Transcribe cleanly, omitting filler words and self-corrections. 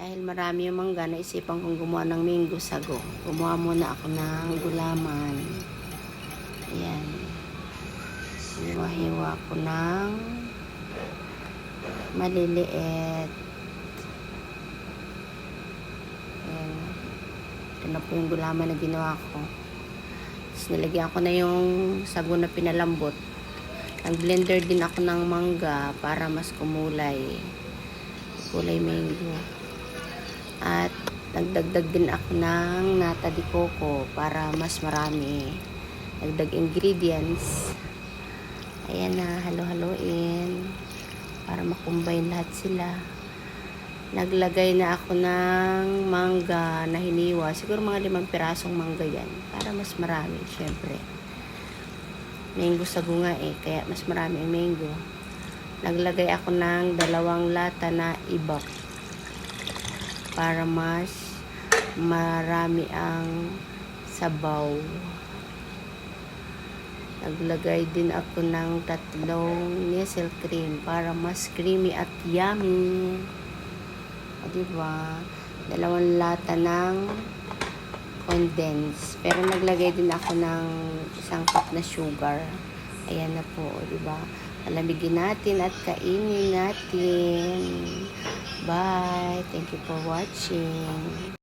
Dahil marami yung mangga, naisipan kong gumawa ng mango sago. Gumawa muna ako ng gulaman. Ayan. Hiwa-hiwa ko ng maliliit. Ayan. Ito na po yung gulaman na ginawa ko. Tapos nilagyan ko na yung sago na pinalambot. Nag-blender din ako ng mangga para mas kumulay. Kulay mango. At nagdagdag din ako ng nata de coco para mas marami. Dagdag ingredients. Ayan na, halo-haloin para makumbine lahat sila. Naglagay na ako ng mangga na hiniwa. Siguro mga 5 pirasong mangga yan. Para mas marami, syempre. Mango sago nga kaya mas marami ang mango. Naglagay ako ng 2 lata na ibak para mas marami ang sabaw. Naglagay din ako ng 3 Nestle cream para mas creamy at yummy. O diba? 2 lata ng condense. Pero naglagay din ako ng 1 cup na sugar. Ayan na po, diba? Palamigin natin at kainin natin. Bye! Thank you for watching.